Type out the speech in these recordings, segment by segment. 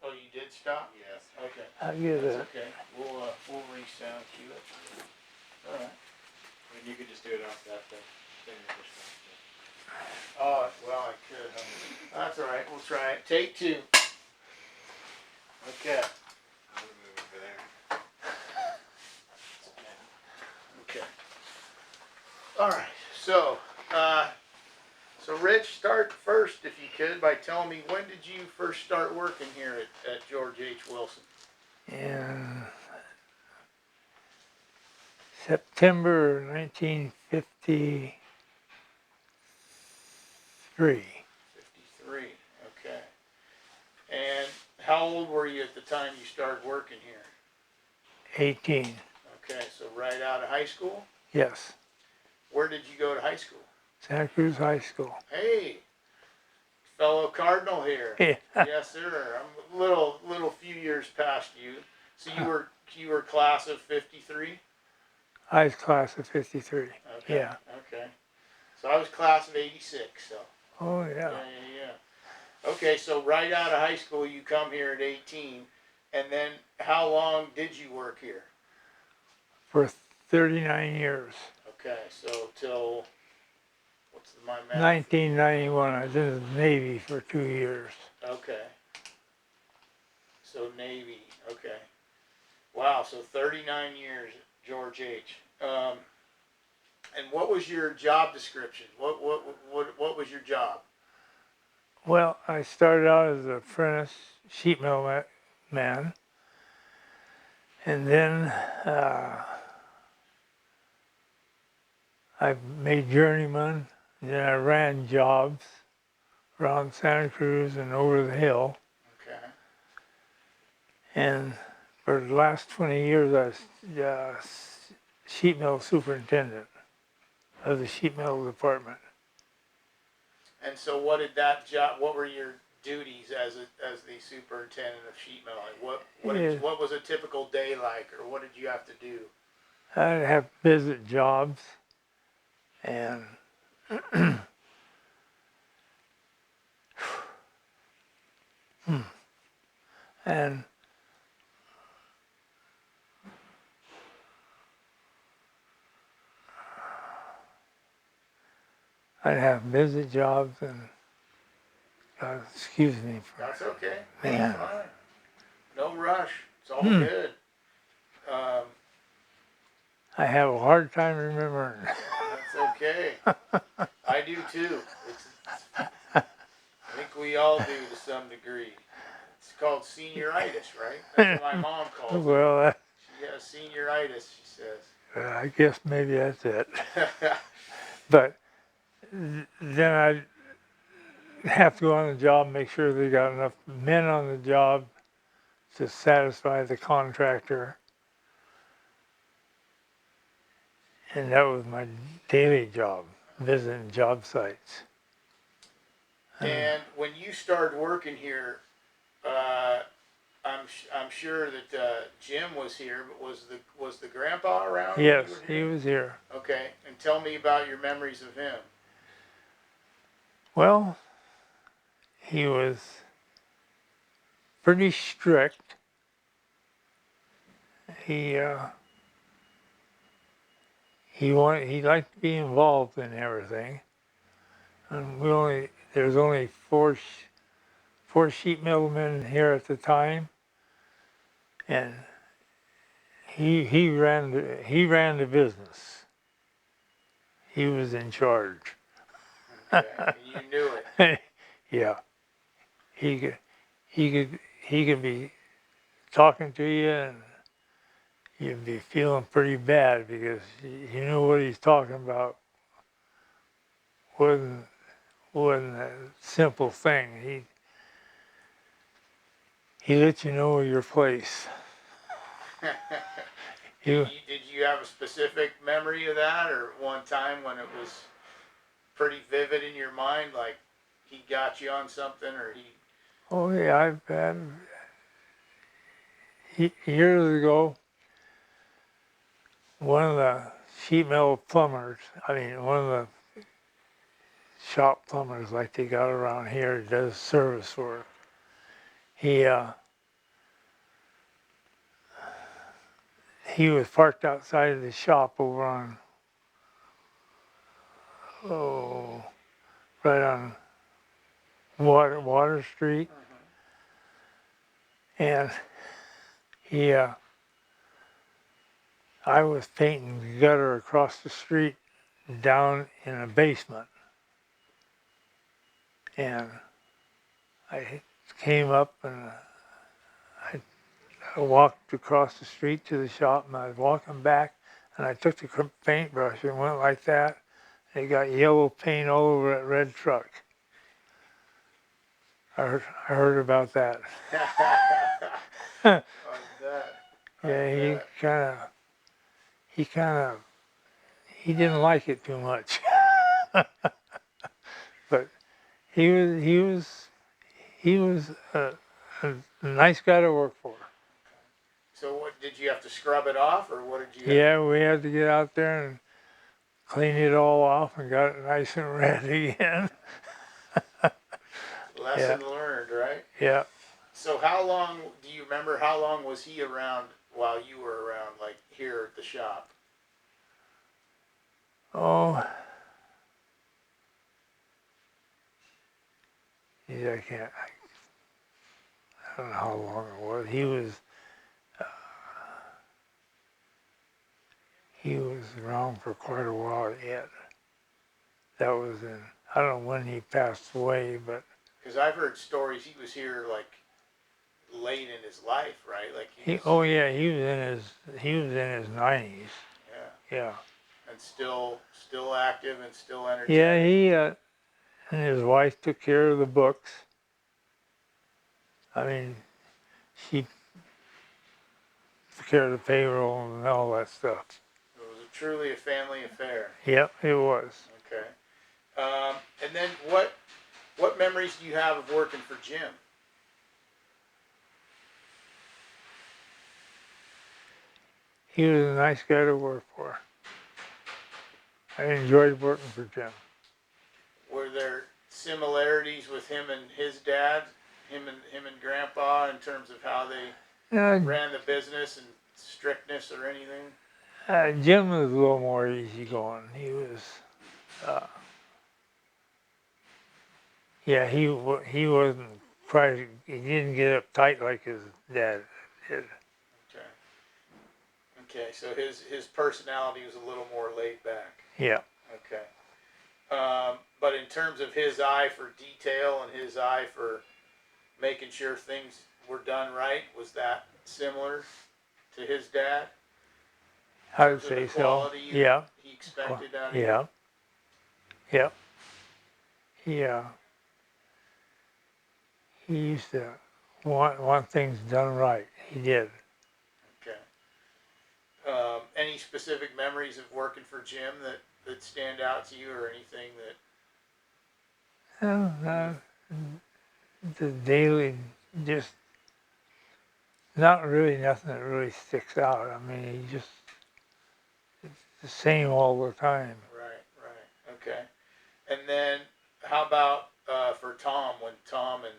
Oh, you did stop? Yes. Okay. I'll get That's it. okay. We'll re-sound cue it. All right. I mean, you could just do it off that thing. Oh, well, I could. That's all right. We'll try it. Take two. Okay. I'm gonna move over there. Okay. All right. So Rich, start first, if you could, by telling me, when did you first start working here at George H. Wilson? In September 1953. 53. Okay. And how old were you at the time you started working here? 18. Okay, so right out of high school? Yes. Where did you go to high school? Santa Cruz High School. Hey, fellow Cardinal here. Yeah. Yes, sir. I'm a little few years past you. So you were class of 53? I was class of 53. Okay. Yeah. Okay. So I was class of 86, so. Oh, yeah. Yeah. Okay, so right out of high school you come here at 18, and then how long did you work here? For 39 years. Okay, so till, what's my math? 1991, I was in the Navy for 2 years. Okay. So Navy, okay. Wow, so 39 years, George H. And what was your job description? What was your job? Well, I started out as an apprentice sheet metal man, and then I made journeyman, and then I ran jobs around Santa Cruz and over the hill. Okay. And for the last 20 years, I was sheet metal superintendent of the sheet metal department. And so what did that job, what were your duties as the superintendent of sheet metal? Like what was a typical day like, or what did you have to do? I'd have visit jobs and and I'd have visit jobs and excuse me for That's okay. man. That's fine. No rush. It's all good. I have a hard time remembering. That's okay. I do too. I think we all do to some degree. It's called senioritis, right? That's what my mom calls it. Well, She has senioritis, she says. I guess maybe that's it. But then I'd have to go on the job, make sure they got enough men on the job to satisfy the contractor. And that was my daily job, visiting job sites. And when you started working here, I'm sure that Jim was here, but was the grandpa around? Yes, he was here. Okay, and tell me about your memories of him. Well, he was pretty strict. He liked to be involved in everything. And there's only four sheet metal men here at the time, and he ran the business. He was in charge. Okay, you knew it. Yeah, he could be talking to you, and you'd be feeling pretty bad because you know what he's talking about wasn't a simple thing. He let you know your place. Did you have a specific memory of that, or one time when it was pretty vivid in your mind, like he got you on something, or he? Oh yeah, I've had years ago. One of the sheet metal plumbers, one of the shop plumbers like they got around here, does service work. He was parked outside of the shop over on, right on Water Street, and he I was painting the gutter across the street down in a basement, and I came up and I walked across the street to the shop, and I was walking back, and I took the paintbrush and went like that. And it got yellow paint all over that red truck. I heard about that. I bet. Yeah, he didn't like it too much. But he was a nice guy to work for. So what, did you have to scrub it off, or what did you Yeah, we had to get out there and clean it all off and got it nice and red again. lesson learned, right? Yeah. So how long, do you remember how long was he around while you were around, like here at the shop? Oh, yeah, I don't know how long it was. He was around for quite a while yet. That was I don't know when he passed away, but. Because I've heard stories he was here like late in his life, right? Like Oh yeah, he was in his 90s. Yeah. Yeah. And still active and still energetic. Yeah, he and his wife took care of the books. I mean, she took care of the payroll and all that stuff. It was truly a family affair. Yep, it was. Okay. And then what memories do you have of working for Jim? He was a nice guy to work for. I enjoyed working for Jim. Were there similarities with him and his dad, him and Grandpa, in terms of how they ran the business and strictness or anything? Jim was a little more easygoing. He was, he wasn't quite. He didn't get uptight like his dad did. Okay. Okay, so his personality was a little more laid back. Yeah. Okay. But in terms of his eye for detail and his eye for making sure things were done right, was that similar to his dad? I would say so. Yeah. He expected out of you? Yeah. Yeah. Yeah. He used to want things done right. He did. Okay. Any specific memories of working for Jim that stand out to you, or anything that? The daily, just not really nothing that really sticks out. I mean, it's the same all the time. Right. Okay. And then how about for Tom, when Tom and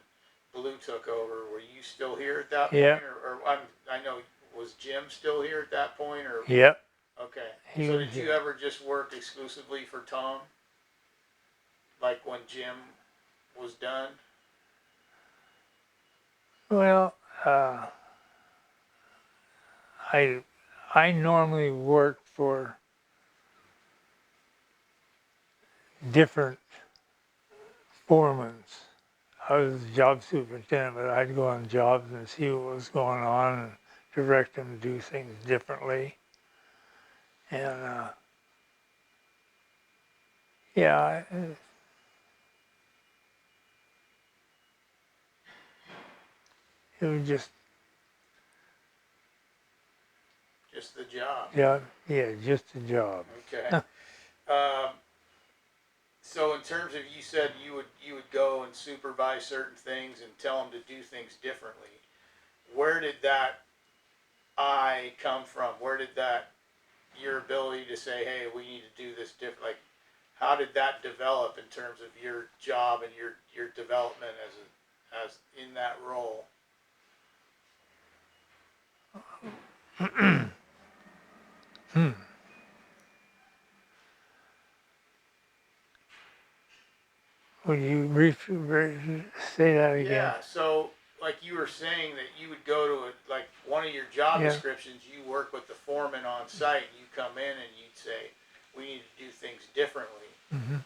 Blue took over, were you still here at that point? Or I know, was Jim still here at that point? Or? Yep. Okay. So did you ever just work exclusively for Tom? Like when Jim was done? Well, I normally work for different foremans. I was a job superintendent, but I'd go on jobs and see what was going on and direct them to do things differently. And yeah, it was just the job. Yeah, just a job. Okay. So in terms of, you said you would go and supervise certain things and tell them to do things differently. Where did that eye come from? Where did that, your ability to say, hey, we need to do this different, like, how did that develop in terms of your job and your development as in that role? Hmm. Will you say that again? Yeah, so like you were saying that you would go to like one of your job Yeah. descriptions, you work with the foreman on site, and you come in and you'd say, we need to do things differently. Mm-hmm.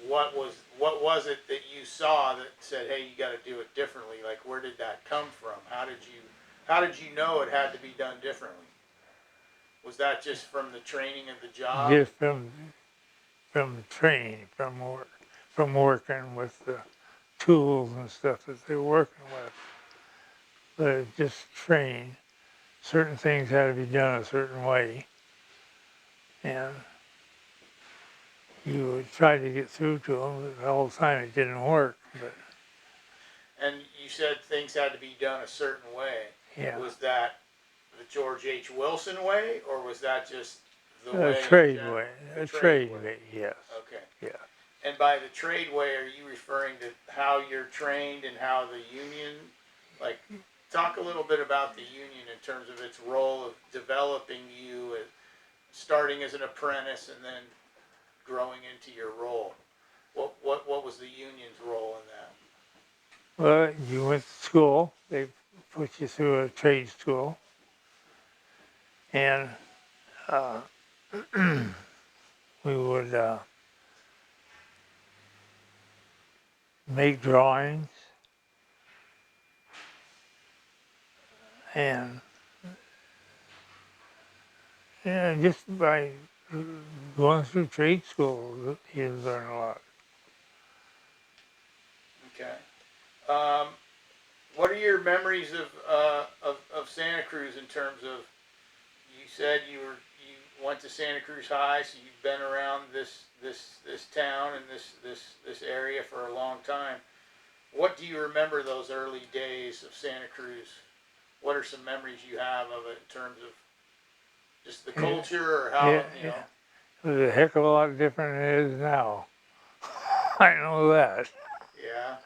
What was it that you saw that said, hey, you got to do it differently? Like, where did that come from? How did you know it had to be done differently? Was that just from the training of the job? Just from training, from working with the tools and stuff that they're working with. But it just trained. Certain things had to be done a certain way, and you would try to get through to them. But all the time it didn't work. But And you said things had to be done a certain way. yeah, Was that the George H. Wilson way, or was that just the a way in trade general? way, The a trade trade way. way, yes, Okay. yeah. And by the trade way, are you referring to how you're trained and how the union, like, talk a little bit about the union in terms of its role of developing you, starting as an apprentice and then growing into your role. What was the union's role in that? Well, you went to school. They put you through a trade school, and uh, we would make drawings and yeah, just by going through trade school, you learn a lot. Okay. Um, what are your memories of Santa Cruz in terms of, you said you went to Santa Cruz High, so you've been around this town and this area for a long time. What do you remember those early days of Santa Cruz? What are some memories you have of it in terms of just the Yeah, culture or how yeah, yeah. It was a heck of a lot different than it is now. I know that. Yeah,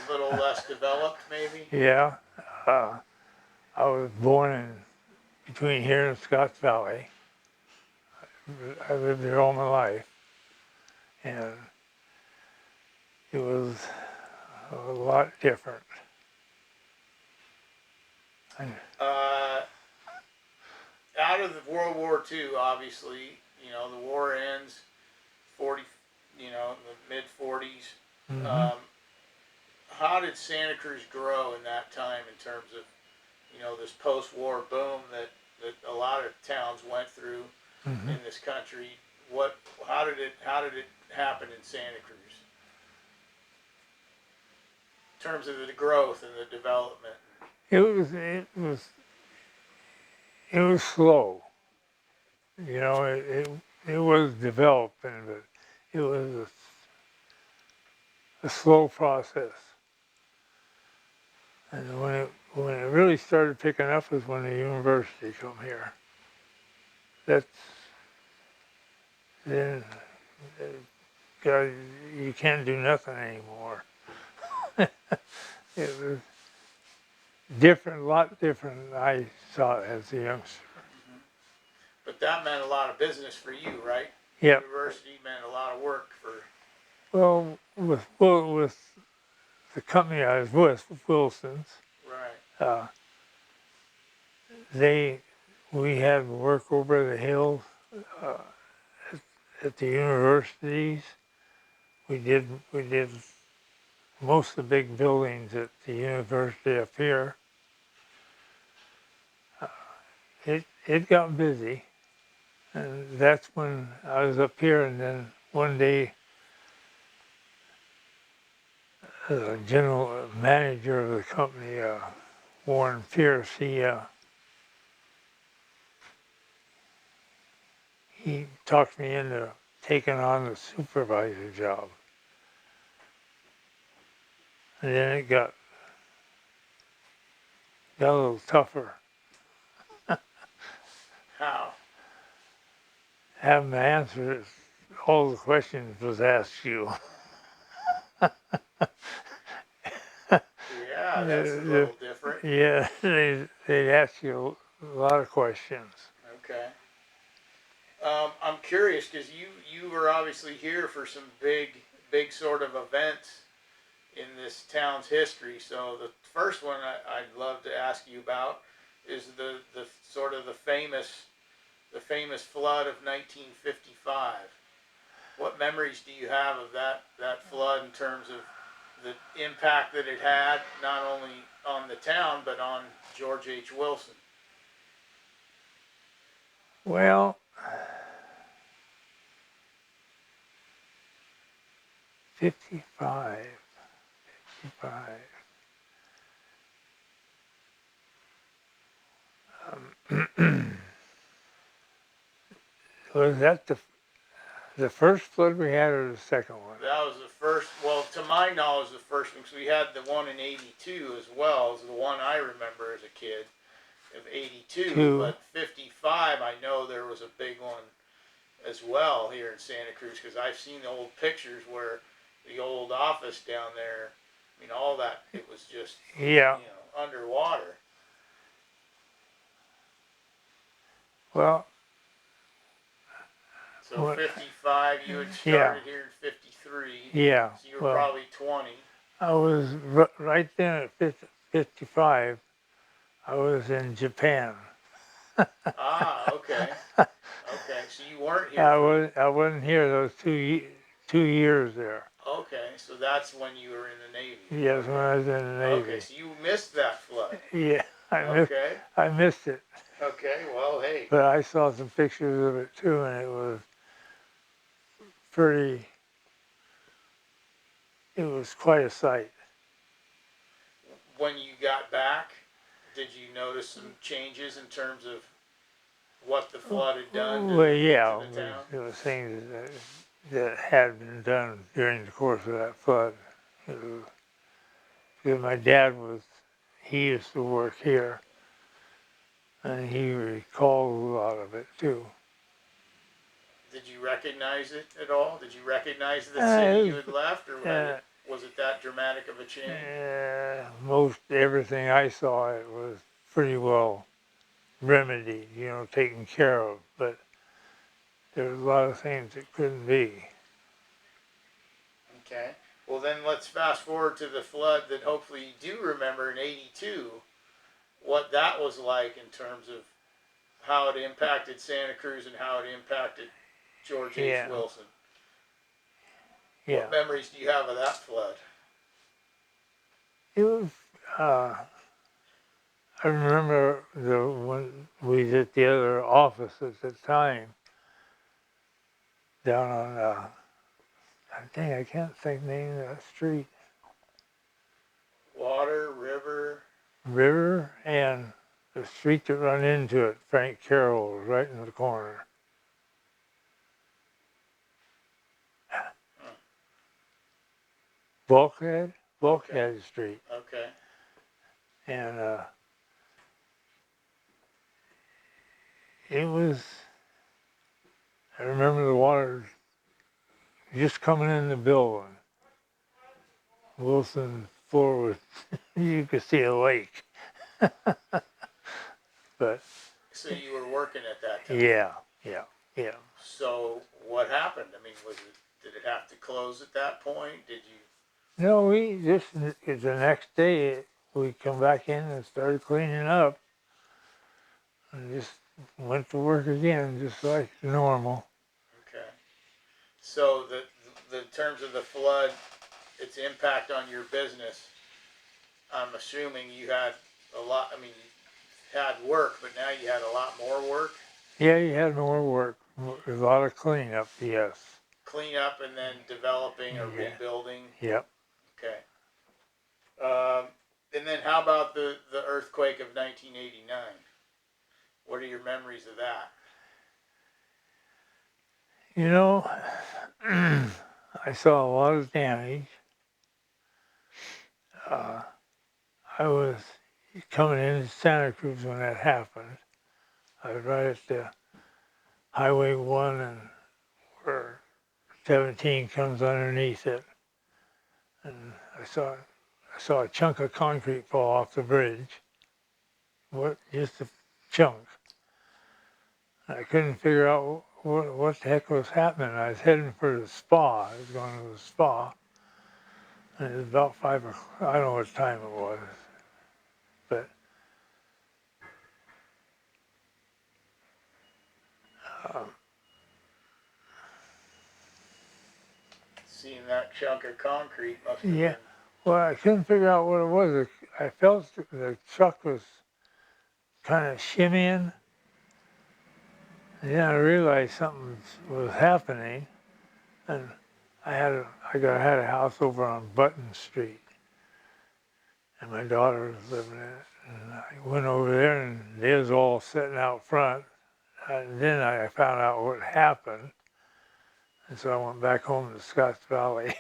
a little less developed maybe. Yeah, uh, I was born in between here and Scotts Valley. I lived there all my life, and it was a lot different. And, Uh, Out of the World War II, obviously, the war ends 40, in the mid 40s. mm-hmm, Um, how did Santa Cruz grow in that time in terms of this post-war boom that a lot of towns went through mm-hmm. in this country? How did it happen in Santa Cruz in terms of the growth and the development? It was slow. It was developing, but it was a slow process. And when it really started picking up was when the university come here. That's then God, you can't do nothing anymore. It was different, a lot different than I saw it as a youngster. Mm-hmm. But that meant a lot of business for you, right? Yep. University meant a lot of work for. With the company I was with, Wilson's, Right. uh, they we had work over the hills uh, at the universities. We did most of the big buildings at the university up here. It got busy, and that's when I was up here. And then one day, the general manager of the company, Warren Pierce, he talked me into taking on the supervisor job. And then it got a little tougher. How? Having to answer all the questions was asked you. Yeah, that's a little different. Yeah, they'd ask you a lot of questions. Okay. I'm curious because you were obviously here for some big sort of events in this town's history. So the first one I'd love to ask you about is the sort of the famous flood of 1955. What memories do you have of that flood in terms of the impact that it had not only on the town but on George H. Wilson? Well, 55, 55. Was that the first flood we had or the second one? That was the first, well, to my knowledge, the first one, because we had the one in 82 as well as the one I remember as a kid of 82. But 55, I know there was a big one as well here in Santa Cruz, because I've seen the old pictures where the old office down there, I mean, all that, it was just, Yeah. Underwater. Well, so 55, you had started here in 53. Yeah. So you were probably 20. I was right then at 55. I was in Japan. Ah, okay. Okay, so you weren't here. I wasn't here those 2 years there. Okay, so that's when you were in the Navy. Yes, okay. When I was in the Navy. Okay, so you missed that flood. Yeah, Okay. I missed it. Okay, well, hey. But I saw some pictures of it too, and it was quite a sight. When you got back, did you notice some changes in terms of what the flood had done to, Well, yeah, to the town? there was things that had been done during the course of that flood. Because my dad he used to work here, and he recalled a lot of it too. Did you recognize it at all? Did you recognize the city you had left, or was it that dramatic of a change? Most everything I saw, it was pretty well remedied, taken care of, but there was a lot of things that couldn't be. Okay. Well, then let's fast forward to the flood that hopefully you do remember in 82, what that was like in terms of how it impacted Santa Cruz and how it impacted George H. Wilson. Yeah. What memories do you have of that flood? It was, I remember when we was at the other office at the time, down on, I can't think the name of that street. Water, river. River, and the street that run into it, Frank Carroll, was right in the corner. Bulkhead Street. Okay. And it was, I remember the water just coming in the building. Wilson's floor was, you could see a lake. But. So you were working at that time? Yeah. So what happened? I mean, did it have to close at that point? Did you? No, the next day, we come back in and started cleaning up. And just went to work again, just like normal. Okay. So the terms of the flood, its impact on your business, I'm assuming you had a lot, I mean, you had work, but now you had a lot more work? Yeah, you had more work, a lot of cleanup, yes. Cleanup and then developing or rebuilding? Yep. Okay. And then how about the earthquake of 1989? What are your memories of that? I saw a lot of damage. I was coming into Santa Cruz when that happened. I was right at the Highway 1 and where 17 comes underneath it. And I saw a chunk of concrete fall off the bridge. What? Just a chunk. I couldn't figure out what the heck was happening. I was heading for the spa. I was going to the spa. And it was about 5 o'clock. I don't know what time it was. But Seeing that chunk of concrete must have yeah, been. well, I couldn't figure out what it was. I felt the truck was kind of shimmying. And then I realized something was happening. And I had a house over on Button Street. And my daughter was living in it. And I went over there and they was all sitting out front. And then I found out what happened. And so I went back home to Scotts Valley.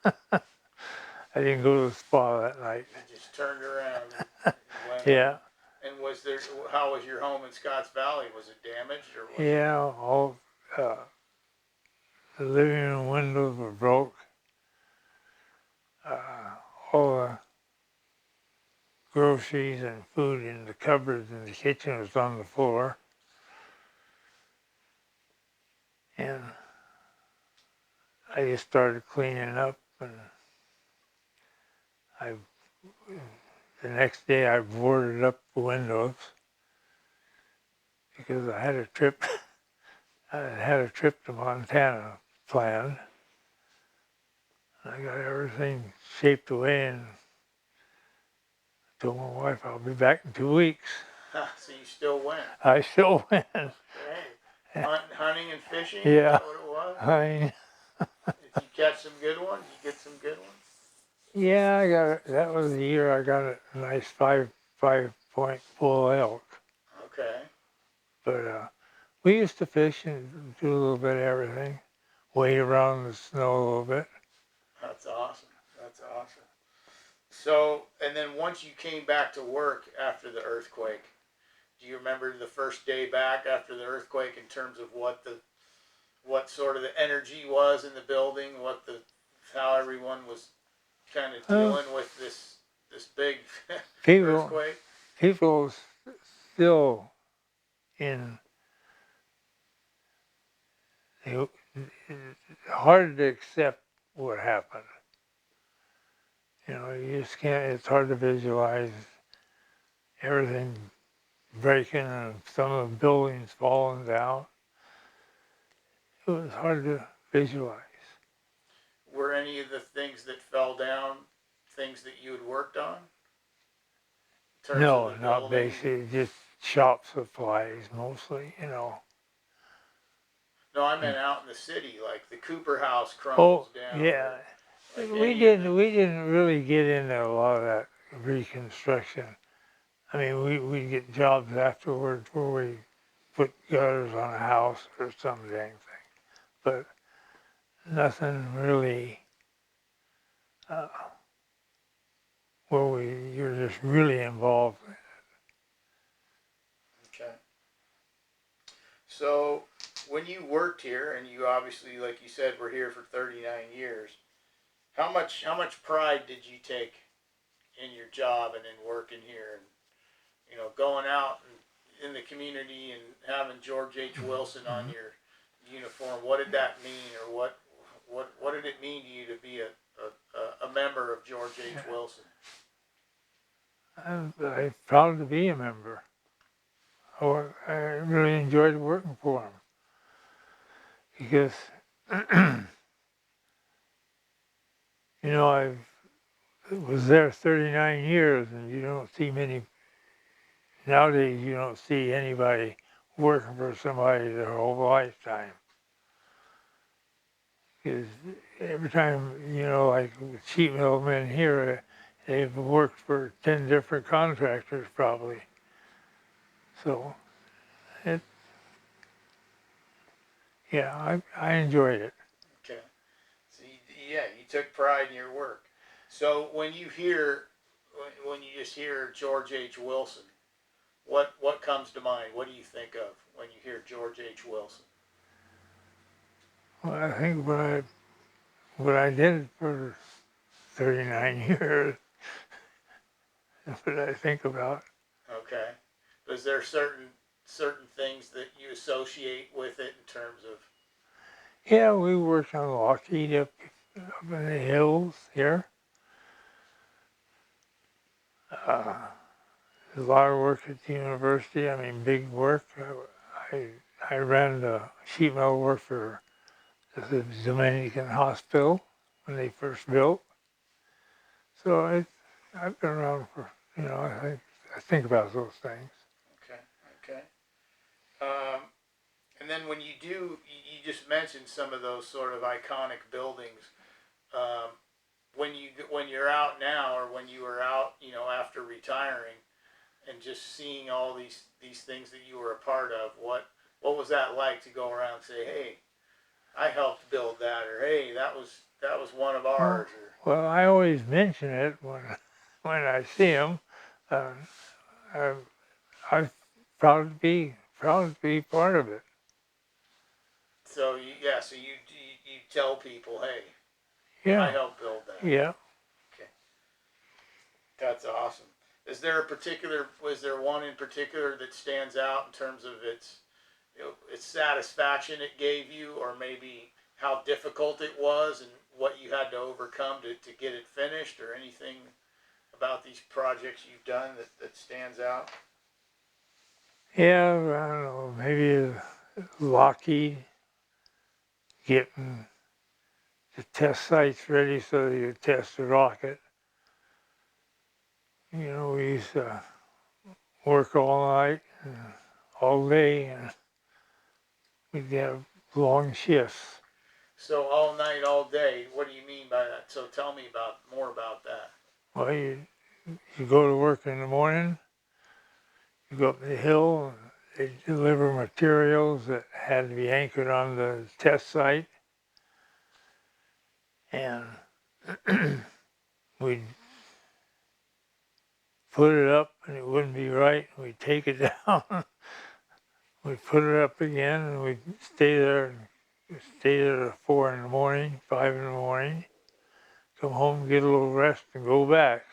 I didn't go to the spa that night. You just turned around and went Yeah. home. And how was your home in Scotts Valley? Was it damaged or was Yeah, all the living room windows were broke. All the groceries and food in the cupboards in the kitchen was on the floor. And I just started cleaning up, and the next day I boarded up the windows because I had a trip. I had a trip to Montana planned. I got everything shaped away and told my wife I'll be back in 2 weeks. So you still went? I still went. Hey, hunting and fishing? Yeah. Is that what it was? I mean, Did you catch some good ones? Did you get some good ones? yeah, that was the year I got a nice 5 point bull elk. Okay. But we used to fish and do a little bit of everything, wade around in the snow a little bit. That's awesome. That's awesome. So, and then once you came back to work after the earthquake, do you remember the first day back after the earthquake in terms of what sort of the energy was in the building, how everyone was kind of dealing with this big People, earthquake? people still in, hard to accept what happened. You know, you just can't, it's hard to visualize everything breaking and some of the buildings falling down. It was hard to visualize. Were any of the things that fell down things that you had worked on? In terms No, of the not building? basic, just shop supplies mostly, you know. No, I meant out in the city, like the Cooper House Oh, crumbles down. yeah. Like We didn't really get into a lot of that reconstruction. I mean, we get jobs afterwards where we put gutters on a house or some dang thing, but nothing really where you're just really involved. Okay. So when you worked here, and you obviously, like you said, were here for 39 years, how much pride did you take in your job and in working here, and going out and in the community and having George H. Wilson on your uniform? What did that mean, or what did it mean to you to be a member of George H. Wilson? I'm proud to be a member. I really enjoyed working for him because, you know, I was there 39 years, and you don't see many, nowadays you don't see anybody working for somebody their whole lifetime. Because every time, like sheet metal men here, they've worked for 10 different contractors probably. So, I enjoyed it. Okay. So you took pride in your work. So when you just hear George H. Wilson, what comes to mind? What do you think of when you hear George H. Wilson? Well, I think what I did for 39 years is what I think about. Okay. Is there certain things that you associate with it in terms of? Yeah, we worked on Lockheed up in the hills here. Uh, a lot of work at the university. I mean, big work. I, I ran the sheet metal work for the Dominican hospital when they first built. So I've been around for, I think about those things. Okay. Okay. Um, and then when you just mentioned some of those sort of iconic buildings. Um, when you're out now, or when you were out, after retiring, and just seeing all these things that you were a part of, what was that like to go around and say, hey, I helped build that, or hey, that was one of ours, Well, I always mention it when I see them. Uh, I'm proud to be part of it. so you tell people, hey, I Yeah, helped build that. yeah. Okay, that's awesome. Was there one in particular that stands out in terms of its satisfaction it gave you, or maybe how difficult it was and what you had to overcome to get it finished, or anything about these projects you've done that stands out? Yeah, I don't know, maybe Lockheed getting the test sites ready so they could test the rocket. We used to work all night, and all day, and we'd have long shifts. So all night, all day. What do you mean by that? So tell me more about that. Well, you go to work in the morning, you go up the hill, and they deliver materials that had to be anchored on the test site, and we'd put it up and it wouldn't be right. We'd take it down, we'd put it up again, and we'd stay there at 4 in the morning, 5 in the morning, come home, get a little rest, and go back.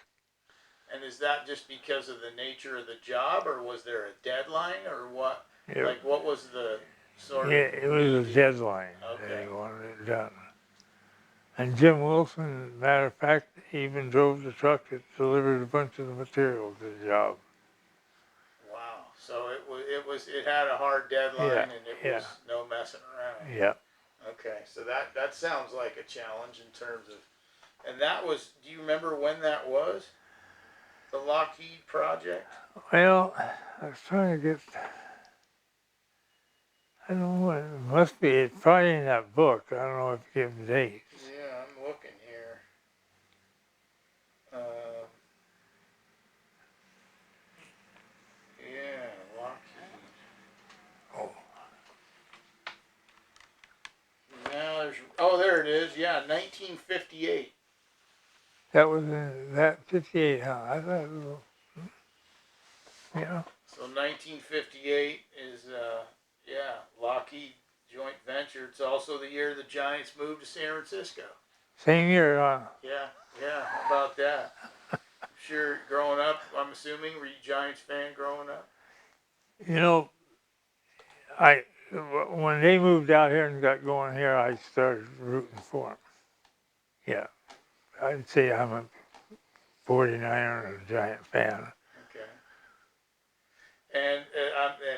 And is that just because of the nature of the job, or was there a deadline, or what? It, Like, what was the sort yeah, of it was a deadline. Okay. They wanted it done. And Jim Wilson, matter of fact, even drove the truck that delivered a bunch of the material to the job. Wow. So it had a hard Yeah, deadline, and it yeah, was no messing around. yeah. Okay. So that sounds like a challenge in terms of, and that was. Do you remember when that was? The Lockheed project. Well, I was trying to get, I don't know what, it must be, it's probably in that book. I don't know if you give dates. Yeah, I'm looking here. Uh, yeah, Lockheed. Oh. There it is. Yeah, 1958. That was in that 58, huh? I thought it was, yeah. So 1958 is yeah, Lockheed joint venture. It's also the year the Giants moved to San Francisco. Same year, huh? Yeah, yeah. How about that? I'm sure growing up, I'm assuming, were you a Giants fan growing up? You know, I when they moved out here and got going here, I started rooting for them. Yeah, I'd say I'm a 49er and a Giant fan. Okay. And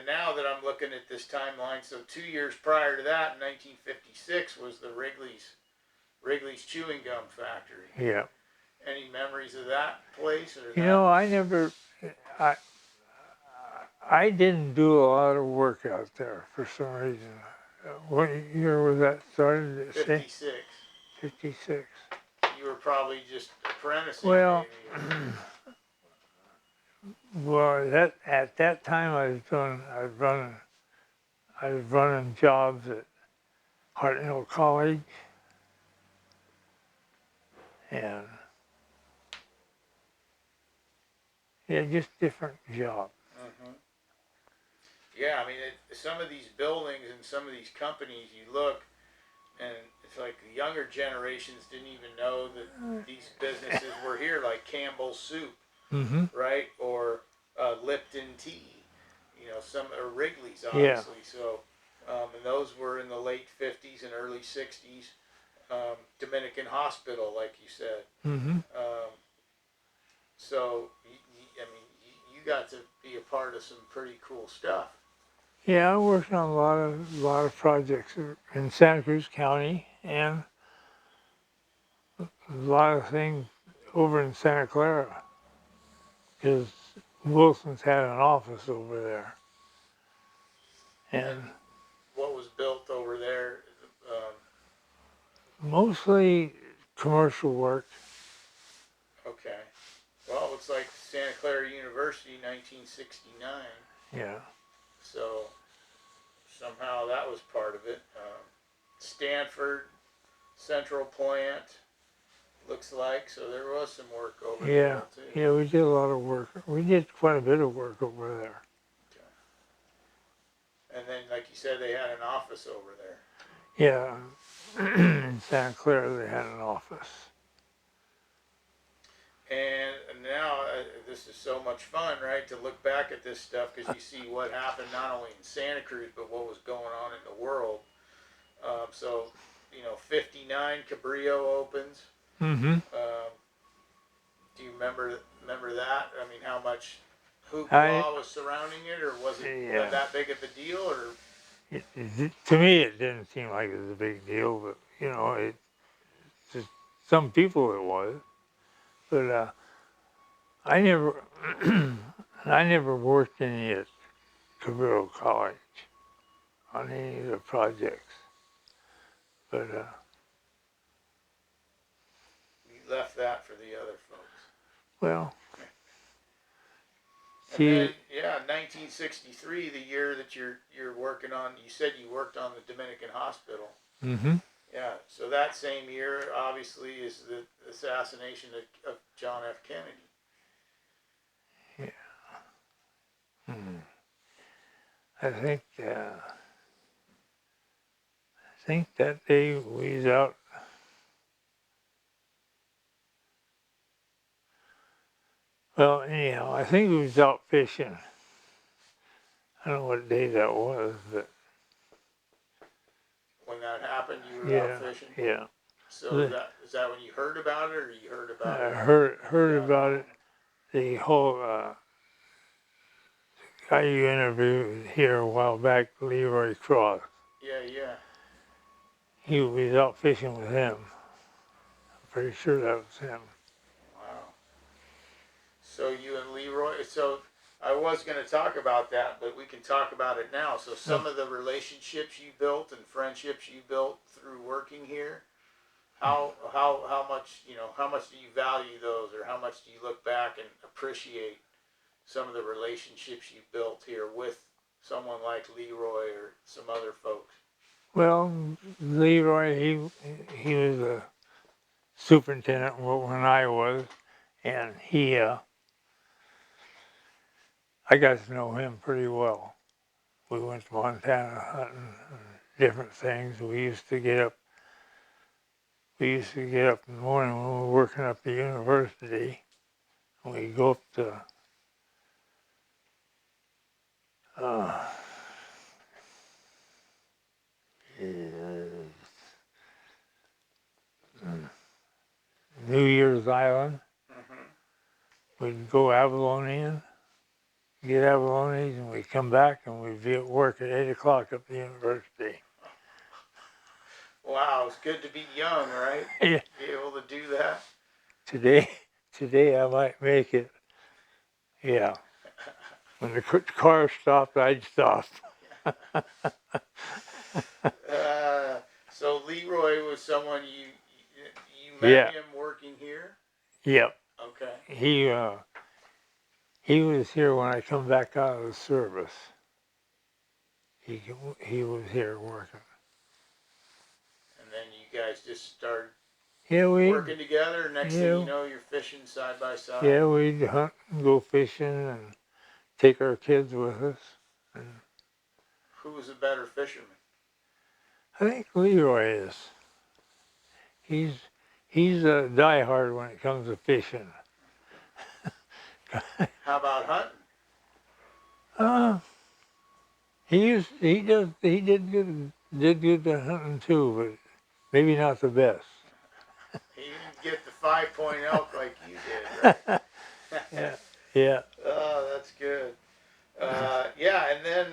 now that I'm looking at this timeline, so 2 years prior to that, in 1956, was the Wrigley's chewing gum factory. Yeah. Any memories of that place, or You that? know, I, I didn't do a lot of work out there for some reason. What year was that started? Did it say 56. 56? You were probably just apprenticing, Well, maybe. well, that at that time I was running jobs at Hartnell College, and yeah, just different jobs. Mm-hmm. Yeah, I mean, some of these buildings and some of these companies, you look, and it's like the younger generations didn't even know that these businesses were here, like Campbell's Soup, Mm-hmm. right, or Lipton Tea, some or Wrigley's, Yeah. obviously. So, and those were in the late '50s and early '60s. Dominican Hospital, like you said. Mm-hmm. Um, so, I mean, you got to be a part of some pretty cool stuff. Yeah, I worked on a lot of projects in Santa Cruz County and a lot of things over in Santa Clara because Wilson's had an office over there. And And what was built over there? mostly commercial work. Okay. Well, it looks like Santa Clara University, 1969. Yeah. So somehow that was part of it. Stanford, Central Plant, looks like. So there was some work over the Yeah. hill too. Yeah, we did a lot of work. We did quite a bit of work over there. Okay. And then, like you said, they had an office over there. Yeah. In Santa Clara, they had an office. And now this is so much fun, right? To look back at this stuff because you see what happened not only in Santa Cruz but what was going on in the world. So, '59 Cabrillo opens. Mm-hmm. Do you remember that? I mean, how much I, hoopla was surrounding it, or was it yeah. that big of a deal? Or To me, it didn't seem like it was a big deal, but to some people it was. But I never, I never worked any at Cabrillo College on any of the projects. But you left that for the other folks? well, And then, see, yeah, 1963, the year that you're working on. You said you worked on the Dominican Hospital. mm-hmm. Yeah, so that same year, obviously, is the assassination of John F. Kennedy. Yeah. Hmm. I think, that day we was out. Well, anyhow, I think we was out fishing. I don't know what day that was, but When that happened, you were out yeah, fishing. yeah. So is that when you heard about it, or you heard about I it? heard Down about home? it. The whole guy you interviewed here a while back, Leroy Cross. Yeah, yeah. He was out fishing with him. I'm pretty sure that was him. Wow. So you and Leroy. So I was going to talk about that, but we can talk about it now. So No. some of the relationships you built and friendships you built through working here. How much how much do you value those, or how much do you look back and appreciate some of the relationships you built here with someone like Leroy or some other folks? Well, Leroy, he was a superintendent when I was, and I got to know him pretty well. We went to Montana hunting and different things. We used to get up in the morning when we were working up the university, and we'd go up to uh, New Year's Island. Mm-hmm. We'd go Avalonian, get Avalonies, and we'd come back and we'd be at work at 8 o'clock up the university. Wow, it's good to be young, right? Yeah. Be able to do that. Today I might make it. Yeah. When the car stopped, I'd stop. So Leroy was someone you met Yeah. him working here. Yep. Okay. He was here when I come back out of the service. He was here working. And then you guys just started Yeah, working together. Next thing you yeah, know, you're fishing side by side. yeah, we'd hunt and go fishing and take our kids with us. And Who was a better fisherman? I think Leroy is. He's he's a diehard when it comes to fishing. How about hunting? Uh, he did good at hunting too, but maybe not the best. He didn't get the 5-point elk like you did, right? Yeah, yeah, Oh, that's good. Yeah, and then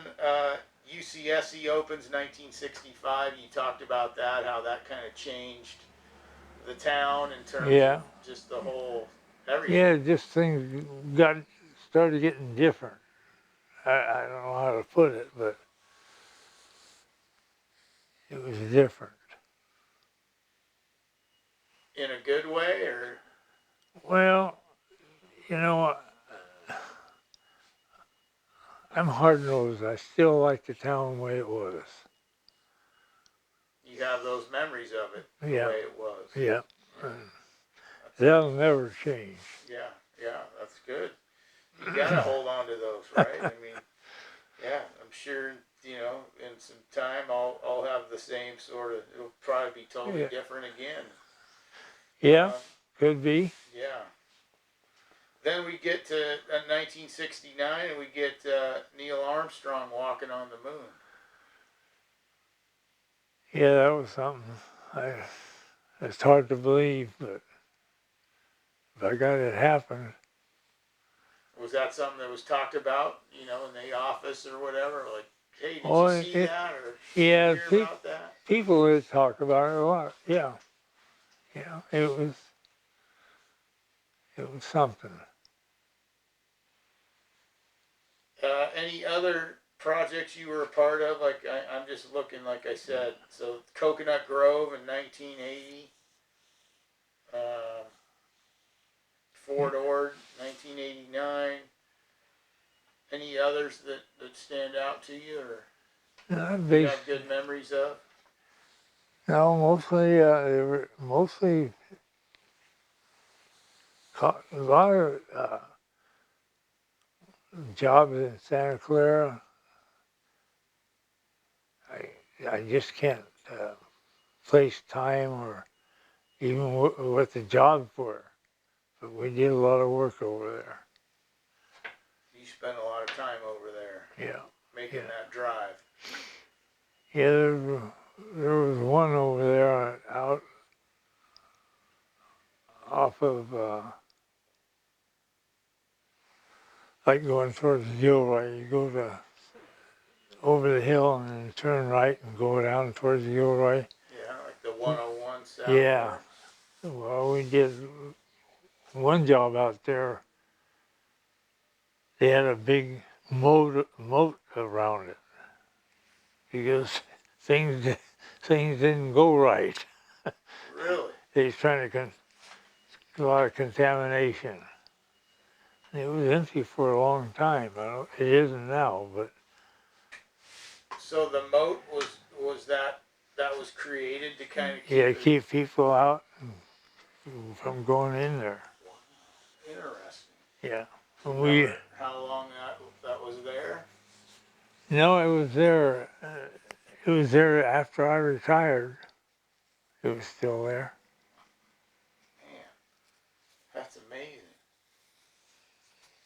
UCSC opens 1965. You talked about that, how that kind of changed the town in terms of yeah, just the whole everything. yeah. Just things got started getting different. I don't know how to put it, but it was different. In a good way, or Well, you know, I'm hard nosed. I still like the town the way it was. you have those memories of it the Yeah, way it was. yeah. Yeah, that's That'll never change. yeah, yeah, that's good. You gotta hold on to those, right? I mean, yeah, I'm sure in some time I'll have the same sort of. It'll probably be totally Yeah, different again. yeah, Um, could be. yeah. Then we get to 1969, and we get Neil Armstrong walking on the moon. Yeah, that was something. I, it's hard to believe, but I got it happen. Was that something that was talked about, in the office or whatever? Like, hey, did Oh, you see that, or did you yeah, hear about that? people would talk about it a lot. Yeah, yeah, it was something. Any other projects you were a part of? Like, I'm just looking, like I said. So, Coconut Grove in 1980. Uh, Fort Ord, 1989. Any others that stand out to you, or you Based, have good memories of? no, mostly they were mostly a lot of jobs in Santa Clara. I just can't place time or even what the jobs were. But we did a lot of work over there. You spent a lot of time over there Yeah, making yeah, that drive. yeah. There was one over there out off of like going towards Gilroy. You go to over the hill and then turn right and go down towards Gilroy. Yeah, like the 101 south Yeah. there. Well, we did one job out there. They had a big moat around it because things things didn't go right. Really? They was trying to a lot of contamination. It was empty for a long time. It isn't now, but So the moat was that was created to kind of yeah, keep it. keep people out from going in there. Wow, interesting. Yeah. Do you We remember how long that was there? no, it was there. It was there after I retired. It was still there. Man, that's amazing.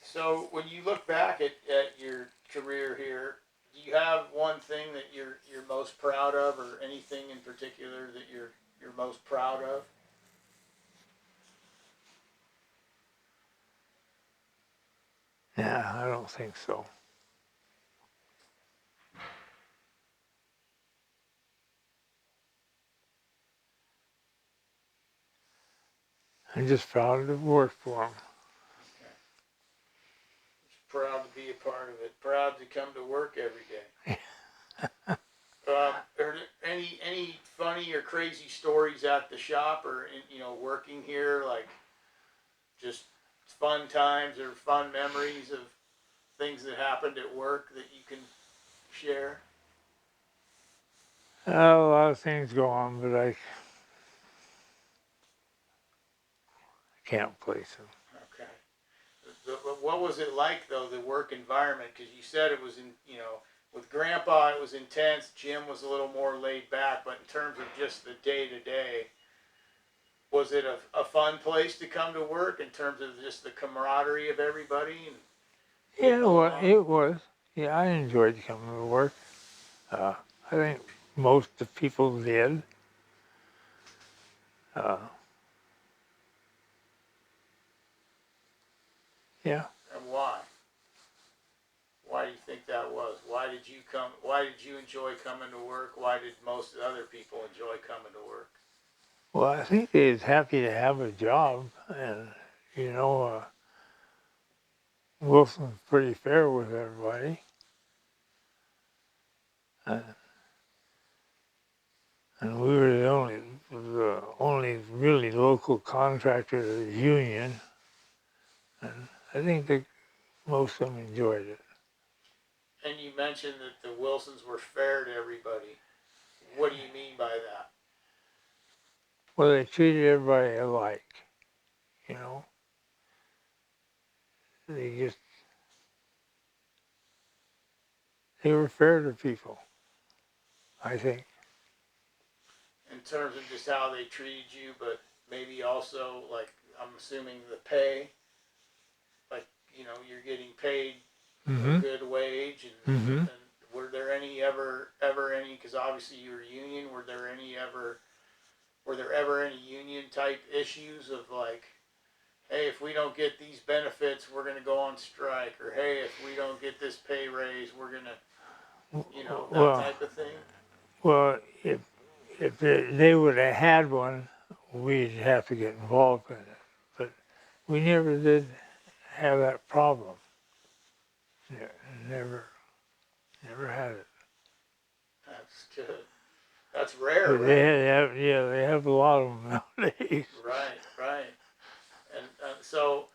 So when you look back at your career here, do you have one thing that you're most proud of, or anything in particular that you're most proud of? Yeah, I don't think so. I'm just proud to work for them. Okay. Proud to be a part of it. Proud to come to work every day. Are there any funny or crazy stories at the shop, or working here, like just fun times or fun memories of things that happened at work that you can share? A lot of things go on, but I can't place them. Okay. What was it like though, the work environment? Because you said it was in with Grandpa, it was intense. Jim was a little more laid back, but in terms of just the day to day, was it a fun place to come to work in terms of just the camaraderie of everybody? And Yeah, well, it was. Yeah, I enjoyed coming to work. Uh, I think most of the people did. Uh, yeah. and why? Why do you think that was? Why did you come? Why did you enjoy coming to work? Why did most other people enjoy coming to work? Well, I think they was happy to have a job, and you know, Wilson's pretty fair with everybody. Uh, and we were the only really local contractor to the union, and I think that most of them enjoyed it. And you mentioned that the Wilsons were fair to everybody. What do you mean by that? Well, they treated everybody alike, you know. They they were fair to people, I think. In terms of just how they treated you, but maybe also, like, I'm assuming the pay, like, you're getting paid a Mm-hmm. good wage, Mm-hmm. and were there ever any, because obviously you were union, were there ever any union type issues of like, hey, if we don't get these benefits, we're going to go on strike, or hey, if we don't get this pay raise, we're going to, that Well, type of thing? well, if they would have had one, we'd have to get involved in it. But we never did have that problem. Never, never had it. That's good. That's rare, But right? they have a lot of them nowadays. Right, right. And so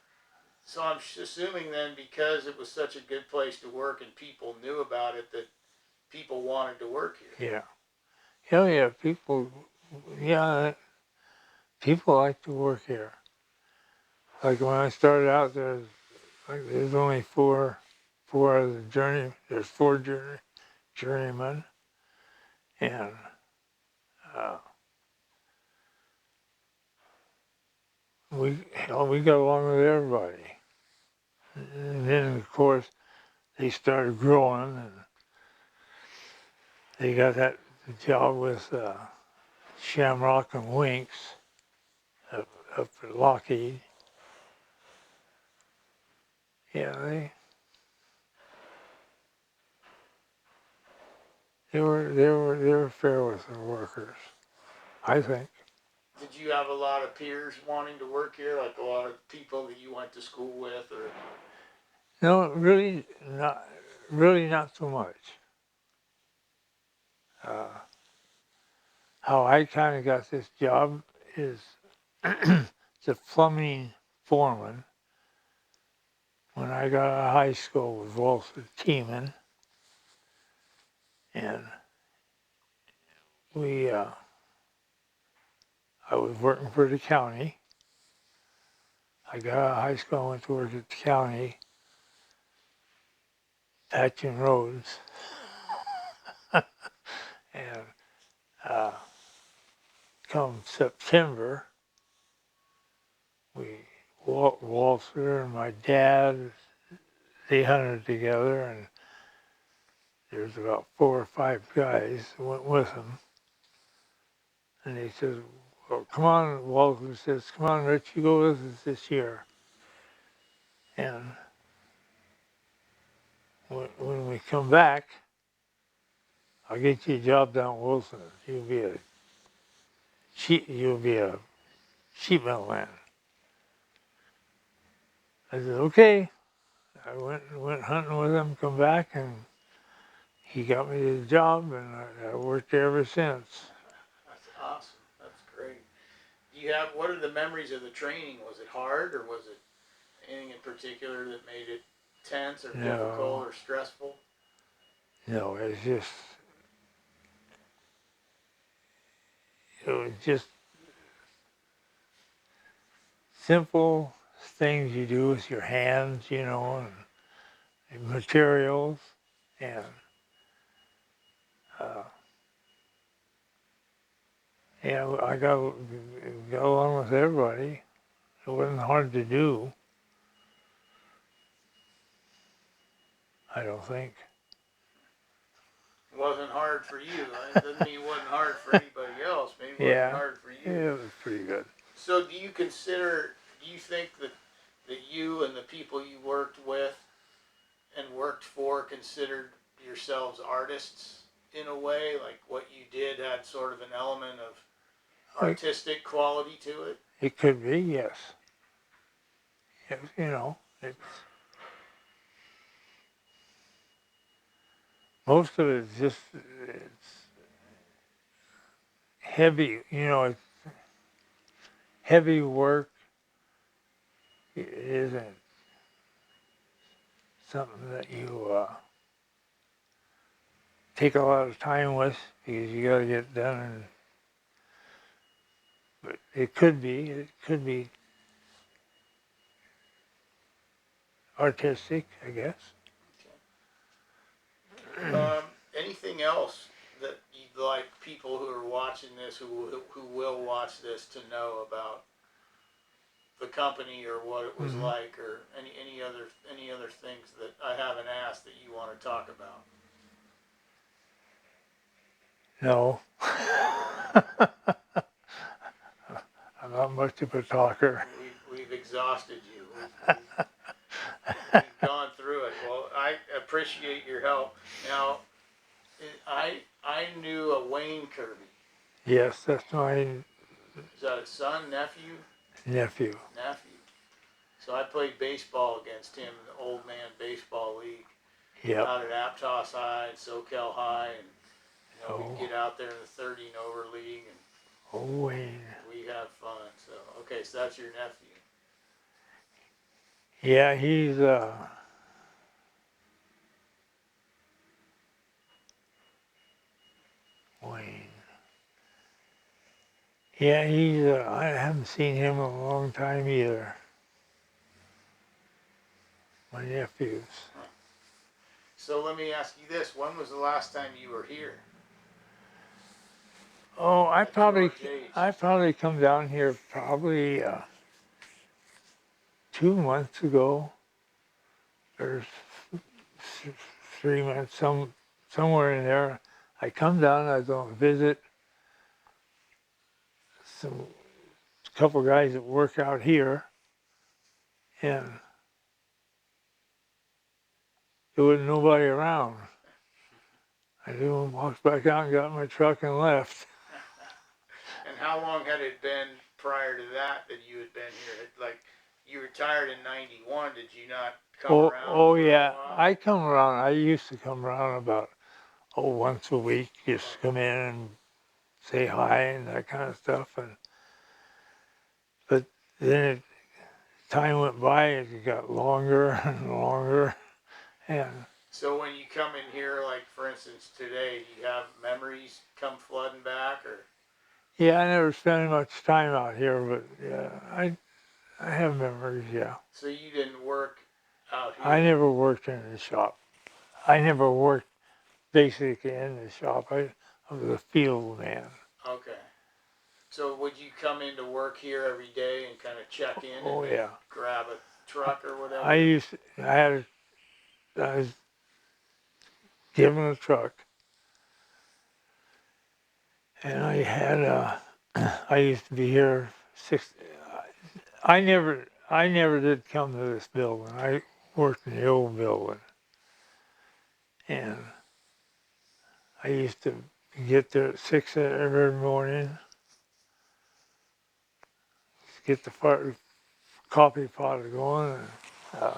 I'm assuming then, because it was such a good place to work and people knew about it, that people wanted to work here. Yeah. Hell yeah, yeah, people like to work here. Like when I started out, there's only four of the there's four journeymen, and uh, we got along with everybody. And then of course they started growing, and they got that job with Shamrock and Winks up at Lockheed. Yeah, they were fair with their workers, I think. Did you have a lot of peers wanting to work here, like a lot of people that you went to school with, or? No, really not so much. Uh, how I kind of got this job is the plumbing foreman. When I got out of high school, was Walter Teeman, and we I was working for the county. I got out of high school, went to work at the county, patching roads, and uh, come September, we Walter and my dad, they hunted together, and there's about 4 or 5 guys that went with him. And he says, well, come on, Walter says, come on, Rich, you go with us this year. And when we come back, I'll get you a job down in Wilson. You'll be a sheep metal man. I said, okay. I went hunting with him, come back, and he got me the job, and I worked there ever since. That's awesome. That's great. What are the memories of the training? Was it hard, or was it anything in particular that made it tense or difficult No, or stressful? no, it was just simple things you do with your hands, and materials, and Yeah, I got along with everybody. It wasn't hard to do, I don't think. It wasn't hard for you. It doesn't mean it wasn't hard for anybody else. Maybe it wasn't Yeah, hard for you. it was pretty good. So do you think that you and the people you worked with and worked for considered yourselves artists in a way? Like what you did had sort of an element of artistic quality to it? It could be, yes. You know, it's most of it's just it's heavy. You know, it's heavy work. It isn't something that you take a lot of time with because you got to get it done. But it could be. It could be artistic, I guess. Anything else that you'd like people who are watching this, who will watch this, to know about the company or what it was like, or any other things that I haven't asked that you want to talk about? No. I'm not much of a talker. We've exhausted you. We've gone through it. Well, I appreciate your help. Now, I knew a Wayne Kirby. Yes, that's my Is that a son, nephew? nephew. Nephew. So I played baseball against him in the Old Man Baseball League. Yep. Out at Aptos High and SoCal High, and we'd Oh, get out there in the 30 and over league, and oh, Wayne. we have fun. So okay, so that's your nephew. Yeah, he's Wayne. Yeah, he's I haven't seen him in a long time either. My nephews. So let me ask you this: when was the last time you were here? Oh, At George H. I probably come down here probably 2 months ago, or 3 months, somewhere in there. I come down. I go and visit some couple guys that work out here, and there was nobody around. I walked back out and got in my truck and left. And how long had it been prior to that you had been here? Like, you retired in '91. Did you not come around? Oh for a yeah, while? I come around. I used to come around about once a week, just come in and say hi and that kind of stuff. But then time went by, it got longer and longer, and So when you come in here, like for instance today, do you have memories come flooding back, or? yeah, I never spent much time out here, but yeah, I have memories. Yeah. So you didn't work out here? I never worked in the shop. I never worked basically in the shop. I was a field man. Okay. So would you come into work here every day and kind of check in Oh and yeah. grab a truck or whatever? I was given a truck, and I used to be here I never did come to this building. I worked in the old building, and I used to get there at 6 every morning, get the coffee pot going, and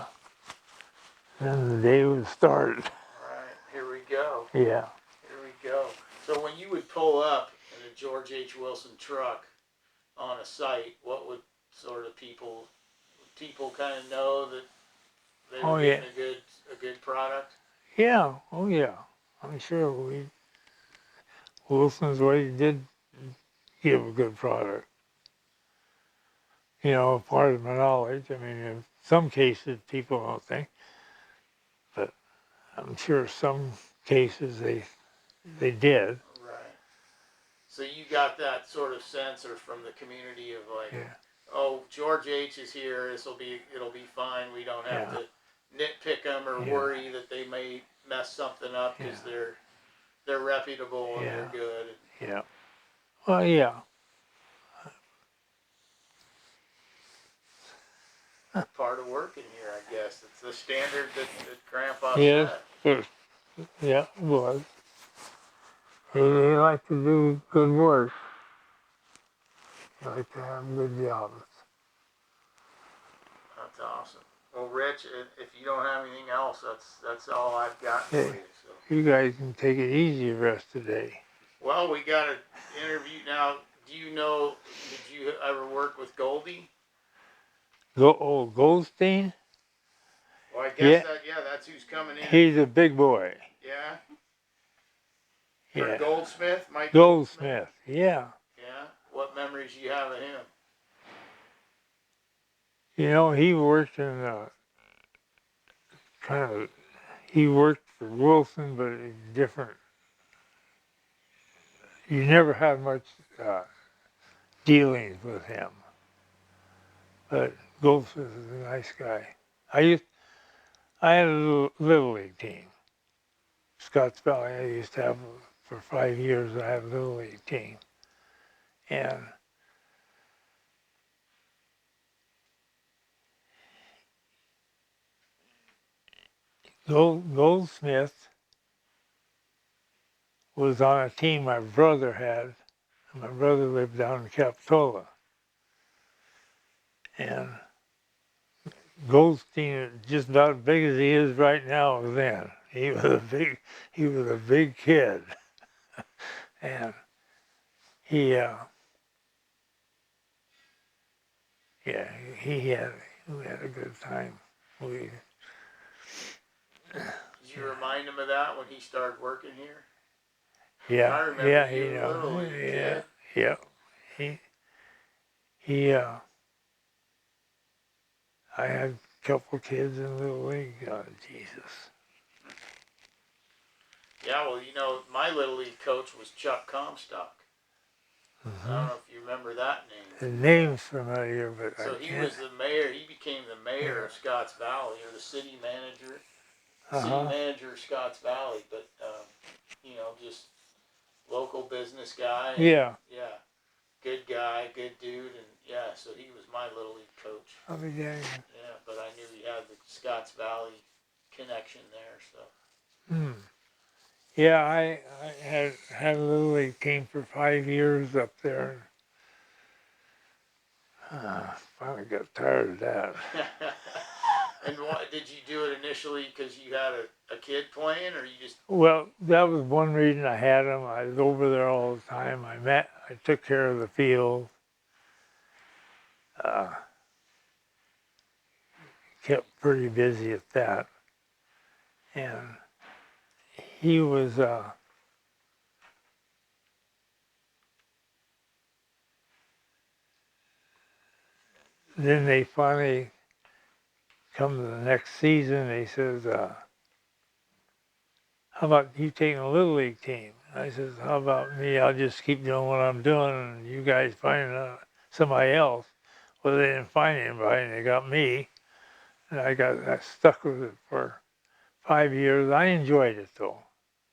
then the day would start. Right, here we go. Yeah. Here we go. So when you would pull up in a George H. Wilson truck on a site, what would sort of people kind of know that they were getting a good product? Yeah. Oh yeah. I'm sure Wilson's way did give a good product. You know, part of my knowledge. I mean, in some cases people don't think, but I'm sure some cases they they did. Right. So you got that sort of sense, or from the community of like, Yeah. oh, George H is here. It'll be fine. We don't have Yeah. to nitpick them or Yeah. worry that they may mess something up because Yeah. they're reputable and Yeah. they're good. Yeah. Well, yeah. Part of working here, I guess. It's the standard that Grandpa Yes. set. Yeah, it was. He liked to do good work. He liked to have good jobs. That's awesome. Well, Rich, if you don't have anything else, that's all I've got for Hey. you. So. You guys can take it easy the rest of the day. Well, we got an interview now. Do you know? Did you ever work with Goldie? Goldstein? Well, I guess Yeah. that's who's coming in. He's a big boy. Yeah. Yeah. Or Goldsmith, Mike Goldsmith. Yeah. Yeah. What memories you have of him? You know, he worked in kind of. He worked for Wilson, but in different. You never had much dealings with him. But Goldsmith is a nice guy. I had a little league team. Scotts Valley, I used to have, for 5 years, I had a little league team. And Goldsmith was on a team my brother had. My brother lived down in Capitola. And Goldstein, just about as big as he is right now, then. He was a big kid. And yeah, we had a good time. Did you remind him of that when he started working here? Yeah, I remember you you know, Little League kid. yeah. He, I had a couple kids in Little League. Oh, Jesus. Yeah, well, you know, my Little League coach was Chuck Comstock. I don't know if you remember that The name. name's familiar, but So I he can't. was the mayor. He became the mayor of Scotts Valley, or the city manager. City Uh-huh. manager of Scotts Valley, but you know, just local business guy. And, Yeah. yeah. Good guy, good dude, and yeah. So he was my Little League coach. I'll be dang. Yeah, but I knew he had the Scotts Valley connection there. So. Yeah, I had a Little League team for 5 years up there. Finally got tired of that. And why did you do it initially? Because you had a kid playing, or you just? Well, that was one reason I had him. I was over there all the time. I took care of the field. Kept pretty busy at that. And he was, then they finally come to the next season. They says, how about you taking a Little League team? I says, how about me? I'll just keep doing what I'm doing and you guys find somebody else. Well, they didn't find anybody and they got me. And I stuck with it for 5 years. I enjoyed it though.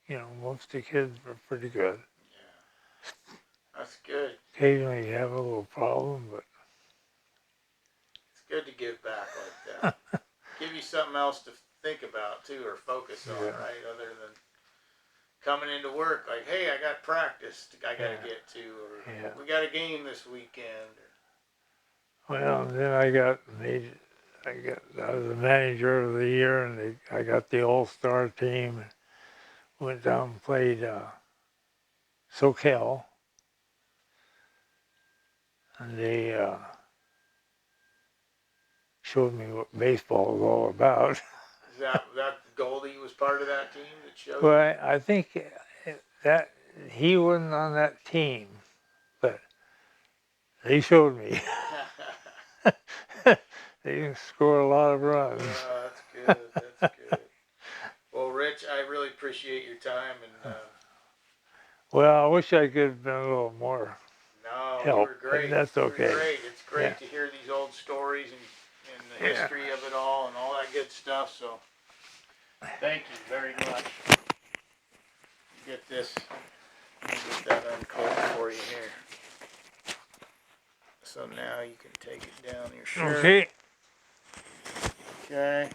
You know, most of the kids were pretty good. Yeah, that's good. Occasionally you have a little problem, but It's good to give back like that. Give you something else to think about too, or focus on, Yeah. right? Other than coming into work, like, hey, I got practice I got to get to, or we got a game this weekend. Well, then I was the manager of the year, and I got the all-star team. Went down and played SoCal, and they showed me what baseball was all about. Is that Goldie was part of that team that showed? Well, I think that he wasn't on that team, but they showed me. They didn't score a lot of runs. That's good. That's good. Well, Rich, I really appreciate your time, and Well, I wish I could have been a little more No, you help, were but great. that's You okay. were great. It's great Yeah. to hear these old stories and the Yeah. history of it all and all that good stuff. So, thank you very much. Get this, get that uncoated for you here. So now you can take it down your shirt. Okay. Okay.